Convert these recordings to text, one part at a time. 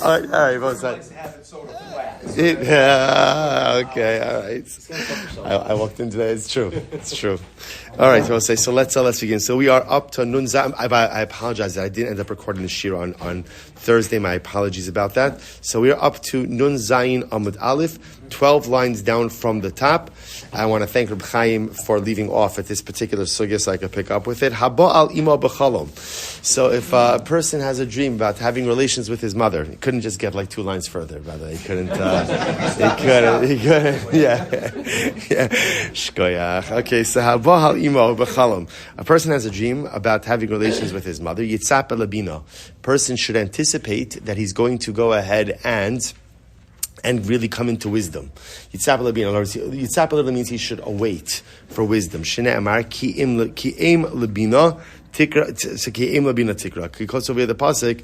All right, both sides. Okay, all right. I walked in today. It's true. All right, so let's begin. So we are up to Nun Zayin. I apologize that I didn't end up recording the shir on Thursday. My apologies about that. So we are up to Nun Zayin Amud Aleph, 12 lines down from the top. I want to thank Reb Chaim for leaving off at this particular sugya so I could pick up with it. Haba al imo b'chalom. So if a person has a dream about having relations with his mother, he couldn't just get like 2 lines further, brother. He couldn't. Yeah. Shkoyach. Okay, so haba al imo b'chalom. A person has a dream about having relations with his mother. Yitzap elabino. Person should anticipate that he's going to go ahead and really come into wisdom. Yitzap elabino means he should await for wisdom. Shnei amar ki im labina tikra. So ki im labina tikra. He quotes over here the pasuk.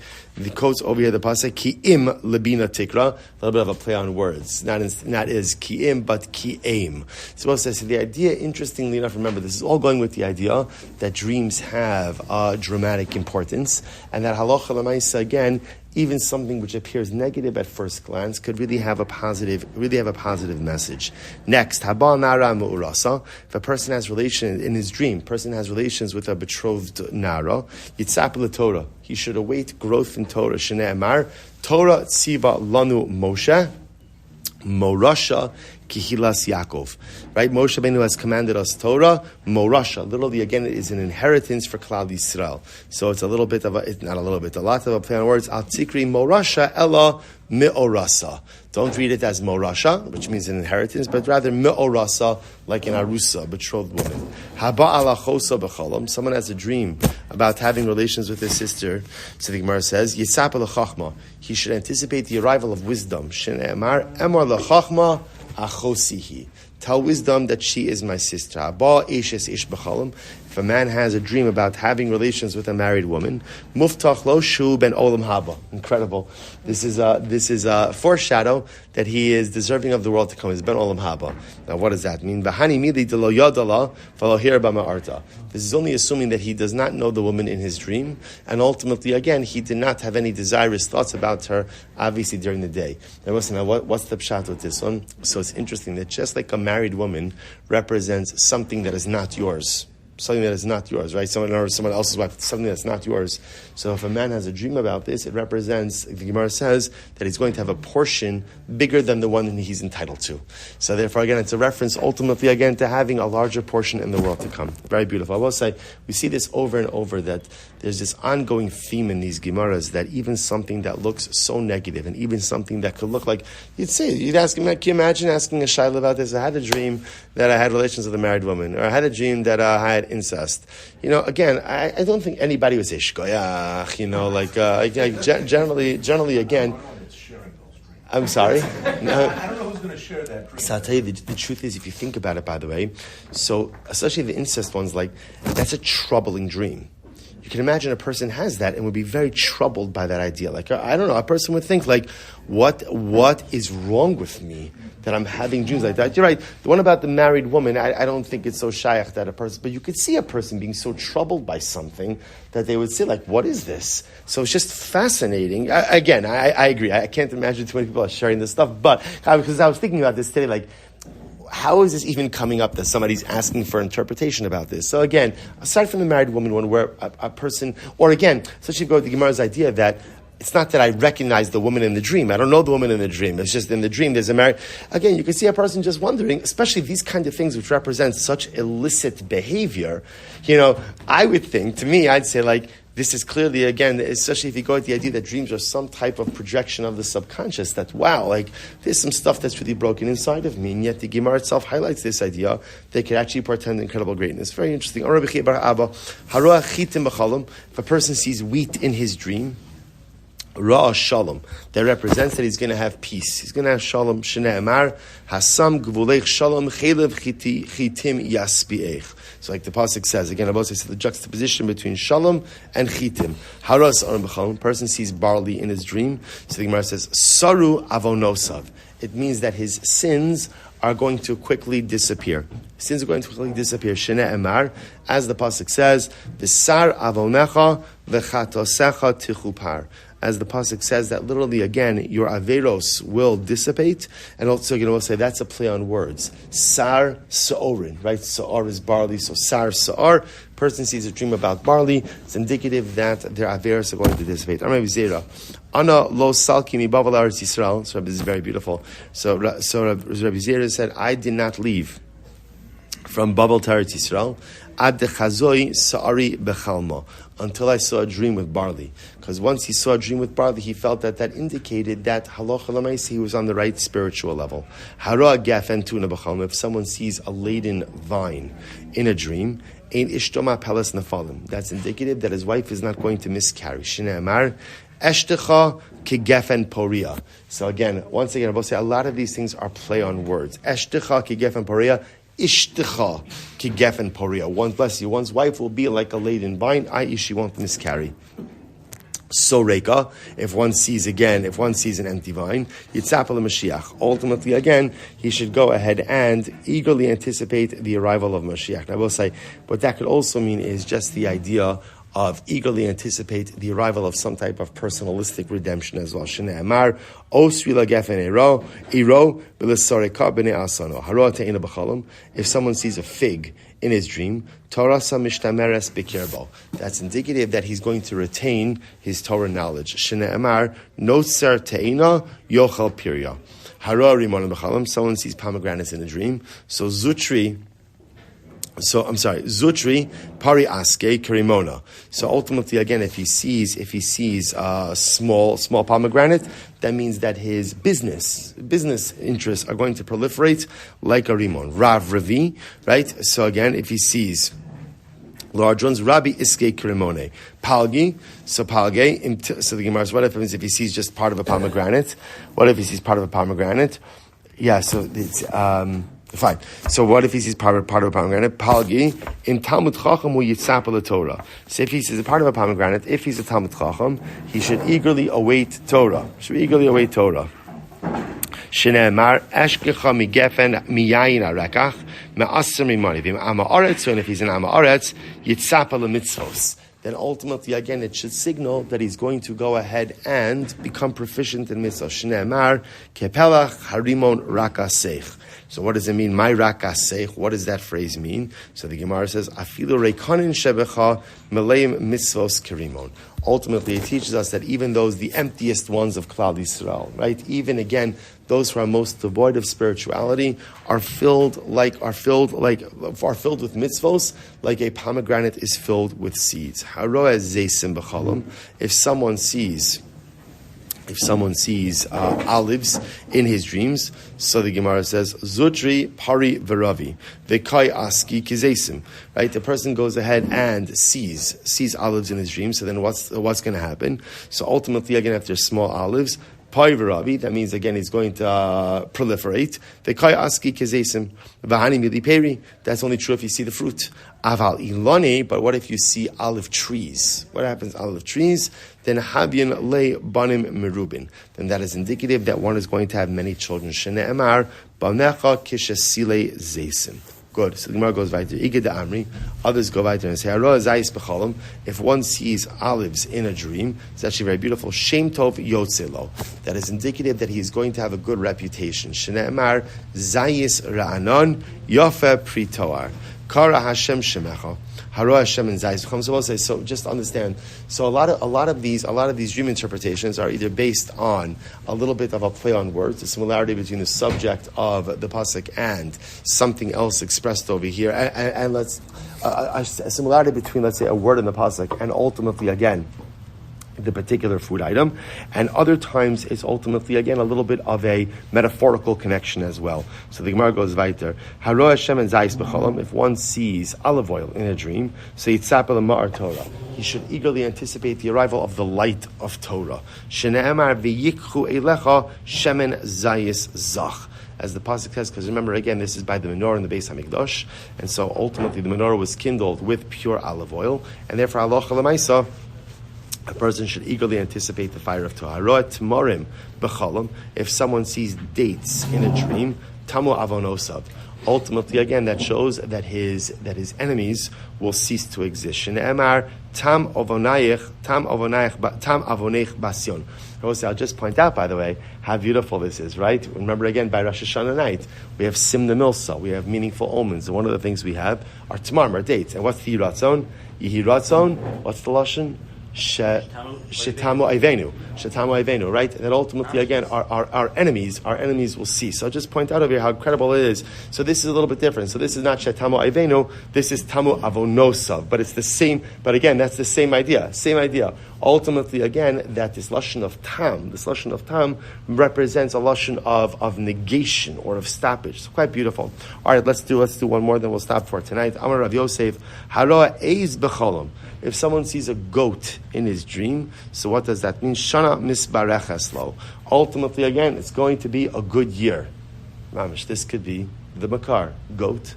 Ki im labina tikra. A little bit of a play on words. Not as ki im, but ki aim. So the idea, interestingly enough, remember this is all going with the idea that dreams have a dramatic importance, and that halacha l'maisa again, even something which appears negative at first glance could really have a positive message. Next, haba nara mu'urasa. If a person has relations in his dream, person has relations with a betrothed nara, yitzap l'Torah. He should await growth in Torah. Shnei amar Torah tziva lanu Moshe morasha kihilas Yaakov. Right? Moshe Rabbeinu has commanded us Torah, morasha. Literally, again, it is an inheritance for Klal Yisrael. So it's a lot of a play on words. Al tikri morasha ella me'orasa. Don't read it as morasha, which means an inheritance, but rather me'orasa, like an arusa, betrothed woman. Haba ala chosa b'cholam. Someone has a dream about having relations with his sister. So the Gemara says, Yitzap l'chachma. He should anticipate the arrival of wisdom. Shnei amar emor l'chachma achosihi. Tell wisdom that she is my sister. Haba eshes ish b'cholam. If a man has a dream about having relations with a married woman, muftach lo shu ben olam haba. Incredible. This is a foreshadow that he is deserving of the world to come. It's ben olam haba. Now, what does that mean? Bahani mili de lo yadala v'lo hir b'ma'arta. This is only assuming that he does not know the woman in his dream, and ultimately, again, he did not have any desirous thoughts about her, obviously, during the day. Now, listen, what's the pshat with this one? So it's interesting that just like a married woman represents something that is not yours, something that is not yours, right? Someone else's wife, something that's not yours. So if a man has a dream about this, it represents, the Gemara says, that he's going to have a portion bigger than the one that he's entitled to. So therefore, again, it's a reference ultimately, again, to having a larger portion in the world to come. Very beautiful. I will say, we see this over and over, that there's this ongoing theme in these Gemaras that even something that looks so negative, and even something that could look like, you'd ask him, can you imagine asking a shayla about this? I had a dream that I had relations with a married woman, or I had a dream that I had incest. Again, I don't think anybody would say shkoyach. Generally, again. I'm sorry. I don't know who's going to share that dream. So I'll tell you, the truth is, if you think about it, by the way, so especially the incest ones, that's a troubling dream. You can imagine a person has that and would be very troubled by that idea. I don't know, a person would think, what is wrong with me that I'm having dreams like that? You're right. The one about the married woman, I don't think it's so shaykh that a person, but you could see a person being so troubled by something that they would say, what is this? So it's just fascinating. I agree. I can't imagine too many people are sharing this stuff, but because I was thinking about this today, how is this even coming up that somebody's asking for interpretation about this? So again, aside from the married woman one, where a person, or again, especially go with the Gemara's idea that it's not that I recognize the woman in the dream. I don't know the woman in the dream. It's just in the dream there's a married. Again, you can see a person just wondering, especially these kind of things which represent such illicit behavior. I would think, to me, I'd say this is clearly, again, especially if you go with the idea that dreams are some type of projection of the subconscious, that, there's some stuff that's really broken inside of me, and yet the Gemara itself highlights this idea that could actually portend incredible greatness. Very interesting. If a person sees wheat in his dream, Ra Shalom, that represents that he's going to have peace. He's going to have Shalom. Shnei Amar Hasam Gvulech Shalom Chelev Chitim Yaspiech. So like the pasuk says, again, Abba says the juxtaposition between Shalom and Chitim. Haras Aram B'Chalom, person sees barley in his dream. So the Gemara says, Saru Avonosav. It means that his sins are going to quickly disappear. Sins are going to quickly disappear. Shnei Amar, as the pasuk says, V'sar Avonecha V'chatosecha Tichupar. as the pasuk says, that literally again your averos will dissipate, and also we'll say that's a play on words. Sar sa'orin, right? Sa'ar is barley, so sar sa'ar. Person sees a dream about barley, it's indicative that their averos are going to dissipate. Rabbi Zera, Ana lo salki mi bavel aretz Yisrael. So this is very beautiful. So Rabbi Zera said, I did not leave from Babel to Eretz Yisrael ad dechazoi sa'ari bechalmo, until I saw a dream with barley. Because once he saw a dream with barley, he felt that indicated that halacha l'maisa he was on the right spiritual level. Hara gafen tuna bechalmo. If someone sees a laden vine in a dream, ein ishtoma pelas nefalim. That's indicative that his wife is not going to miscarry. Shnei amar eshtecha kigefen poria. So again, once again, I will say a lot of these things are play on words. Eshtecha kigefen poria. Ishtecha kigefen poria. One's wife will be like a laden vine, i.e., she won't miscarry. So Reka, if one sees an empty vine, Yitzapel Mashiach. Ultimately, again, he should go ahead and eagerly anticipate the arrival of Mashiach. And I will say, what that could also mean is just the idea of eagerly anticipate the arrival of some type of personalistic redemption as well. Shnei Amar, Osri lagefen iro b'lesoreka b'nei asano. Haro te'ina b'chalam. If someone sees a fig in his dream, Torah sa mishtameres b'kirbo. That's indicative that he's going to retain his Torah knowledge. Shnei Amar, Notzer te'ina yochel pirya. Haro rimon b'chalam. Someone sees pomegranates in a dream. So Zutri, pari aske karimona. So ultimately, again, if he sees a small pomegranate, that means that his business interests are going to proliferate like a rimon. Rav Ravi, right? So again, if he sees large ones, Rabbi iske karimone. Palgi, so palge. So the Gemara says, what happens if he sees just part of a pomegranate? What if he sees part of a pomegranate? Yeah, so it's fine. So what if he sees part of a pomegranate? Palgi in Talmud Chacham will yitzapel Torah. So if he sees a part of a pomegranate, if he's a Talmud Chacham, he should eagerly await Torah. Shneimar eshkecha migefen miyayin arekach me'aser mimani v'im ama aretz. And if he's an ama aretz, yitzapel mitzvos. Then ultimately, again, it should signal that he's going to go ahead and become proficient in mitzvah. Shneimar kepelach harimon rakaseich. So what does it mean? My rakaseich. What does that phrase mean? So the Gemara says, afilu reikanin shebecha meleim mitzvos kerimon. Ultimately, it teaches us that even those, the emptiest ones of Klal Yisrael, right? Even again, those who are most devoid of spirituality are filled with mitzvos, like a pomegranate is filled with seeds. Haroeh zeisim b'chalam. If someone sees olives in his dreams, so the Gemara says, Zutri pari v'ravi v'kai aski kizesim. Right, the person goes ahead and sees olives in his dreams. So then, what's going to happen? So ultimately, again, if there's small olives, pari v'ravi, that means again he's going to proliferate. V'kai aski kizesim v'hani mili peri. That's only true if you see the fruit. Aval iloni, but what if you see olive trees? What happens? Olive trees. Then Habyan le banim merubin. Then that is indicative that one is going to have many children. Shne'emar banecha kishasile zeisim. Good. So the Gemara goes weiter. Iged Amri. Others go weiter and say, Haro zayis b'cholam. If one sees olives in a dream, it's actually very beautiful. Shem tov yotzelo. That is indicative that he is going to have a good reputation. Shne'emar zayis ra'anon yofe pritoar. Kara Hashem shemecha. Haro Hashem and Zayis. So we'll say, so just understand. So a lot of these dream interpretations are either based on a little bit of a play on words, the similarity between the subject of the pasuk and something else expressed over here, and let's a similarity between, let's say, a word in the pasuk and ultimately again the particular food item, and other times it's ultimately again a little bit of a metaphorical connection as well. So the Gemara goes weiter. Haro Hashem and Zayis b'cholam. If one sees olive oil in a dream, so yitzapel ma'ar Torah, he should eagerly anticipate the arrival of the light of Torah. Shne'emar v'yikchu eilecha shemen zayis zach. As the pasuk says, because remember again, this is by the menorah in the Beis Hamikdash, and so ultimately the menorah was kindled with pure olive oil, and therefore halacha l'maisa, a person should eagerly anticipate the fire of Torah. If someone sees dates in a dream, tamu avonosav. ultimately, again, that shows that his enemies will cease to exist. Shne'emar tam avonayich basyon. I'll just point out, by the way, how beautiful this is, right? Remember again, by Rosh Hashanah night, we have Simna Milsa, we have meaningful omens. And one of the things we have are Tamarim, our dates. And what's the Yiratzon? Yihiratzon, what's the Lashon? Shetamu Avenu, right? That ultimately, again, our enemies will cease. So I'll just point out over here how incredible it is. So this is a little bit different. So this is not Shetamu Avenu, this is Tamu Avonosav. But it's the same, but again, that's the same idea. Ultimately, again, that this lashon of tam represents a lashon of negation or of stoppage. It's quite beautiful. All right, let's do one more, then we'll stop for tonight. Amar Rav Yosef, Haroa eiz b'cholam. If someone sees a goat in his dream, so what does that mean? Shana misbarechas lo. Ultimately, again, it's going to be a good year. Mamish, this could be the makar, goat.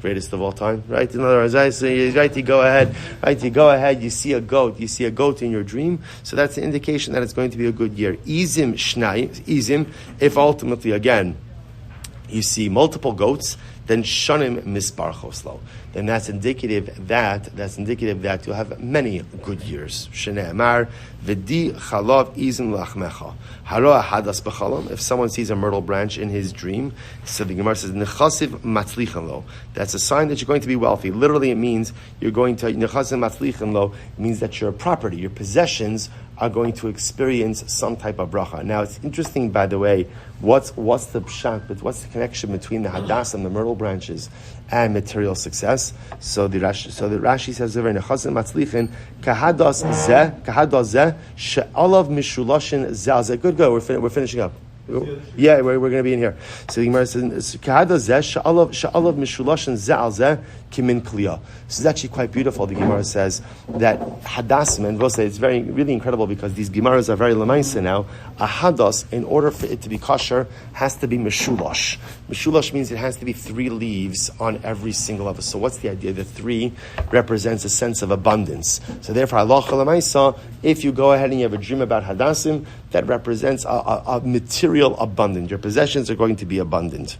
Greatest of all time, right? In other words, you go ahead, you see a goat in your dream, so that's an indication that it's going to be a good year. Izim, if ultimately, again, you see multiple goats, then shanim misbarchos lo. Then that's indicative that you'll have many good years. Shne'emar v'di chalav izim lachmecha haroa hadas b'chalam. If someone sees a myrtle branch in his dream, so the Gemara says nechasiv matzlichan lo. That's a sign that you're going to be wealthy. Literally, it means you're going to nechasiv matzlichan lo. It means that your property, your possessions, are going to experience some type of bracha. Now, it's interesting, by the way, what's the pshat, but what's the connection between the hadassah and the myrtle branches and material success? So the Rashi says over in Nechazim Matzlichin, kahadas zeh she'alav mishulashin zeh. Good, we're finishing up. Yeah, we're going to be in here. So the Gemara says, "Kahada zeh sha'alav mishulashin zeh kimin kliya." This is actually quite beautiful. The Gemara says that hadasim, and we'll say it's really incredible because these Gemaras are very lemaisa now. A hadas, in order for it to be kosher, has to be mishulash. Mishulash means it has to be 3 leaves on every single of us. So what's the idea? The 3 represents a sense of abundance. So therefore, halacha lemaisa, if you go ahead and you have a dream about hadasim, that represents a material abundant. Your possessions are going to be abundant.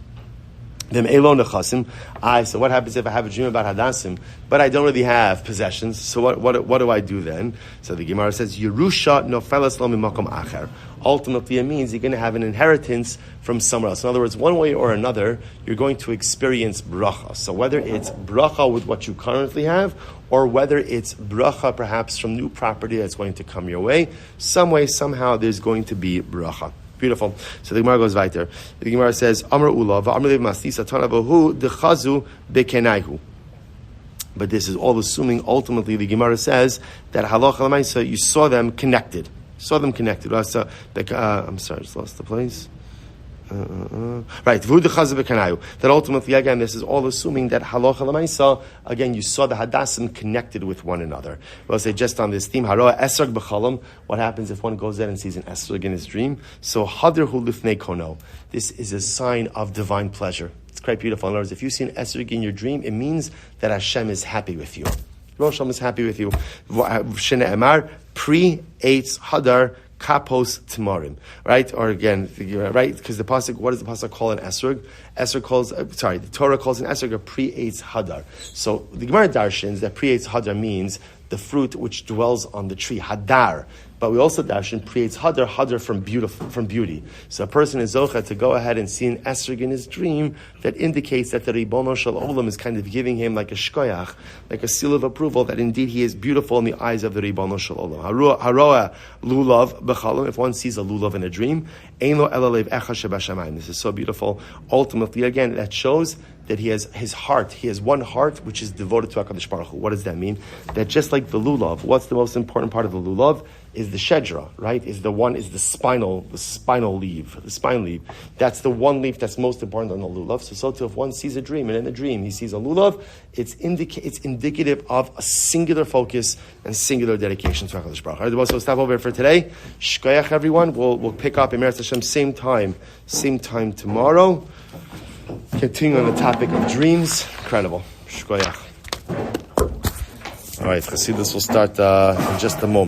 So what happens if I have a dream about hadasim, but I don't really have possessions? So what do I do then? So the Gemara says, Yerusha nofelas lo mimakom acher. Ultimately, it means you're going to have an inheritance from somewhere else. In other words, one way or another, you're going to experience bracha. So whether it's bracha with what you currently have, or whether it's bracha perhaps from new property that's going to come your way, some way, somehow, there's going to be bracha. Beautiful. So the Gemara goes weiter. The Gemara says, Amr Ulav, Amr Lev Masisa, Tanavahu, Dechazu, Bekenaihu. But this is all assuming, ultimately, the Gemara says that halacha l'maisa, you saw them connected. I'm sorry, I just lost the place. Right, that ultimately, again, this is all assuming that halacha l'maisa, again, you saw the hadasim connected with one another. We'll say just on this theme, haroa esrog b'chalam, what happens if one goes there and sees an esrog in his dream? So hadir hu lifnei kono, this is a sign of divine pleasure. It's quite beautiful. In other words, if you see an esrog in your dream, it means that Hashem is happy with you. Hashem is happy with you. Shne'emar pre-eitz hadar kapos tamarim, right? Or again, right? Because the pasuk, what does the pasuk call an esrog? The Torah calls an esrog a pre-eitz hadar. So the Gemara darshins that pre-eitz hadar means the fruit which dwells on the tree, hadar. But we also darshan pre-eitz hadar from beauty. So a person is zocha to go ahead and see an esrog in his dream that indicates that the Ribono Shel Olam is kind of giving him like a shkoyach, like a seal of approval that indeed he is beautiful in the eyes of the Ribono Shel Olam. Haroa lulav b'chalam. If one sees a lulav in a dream, ein lo ela lev echa shebashamayim. This is so beautiful. Ultimately, again, that shows that he has his heart. He has one heart which is devoted to HaKadosh Baruch Hu. What does that mean? That just like the lulav, what's the most important part of the lulav? Is the shedra, right? Is the spinal leaf, the spine leaf. That's the one leaf that's most important on the lulav. So too, if one sees a dream, and in the dream he sees a lulav, it's indicative of a singular focus and singular dedication to HaKadosh Baruch Hu. All right, so stop over for today. Shkoyach, everyone. We'll pick up in Meretz Hashem same time tomorrow. Continuing on the topic of dreams. Incredible. Shkoyach. All right, Chassidus will start in just a moment.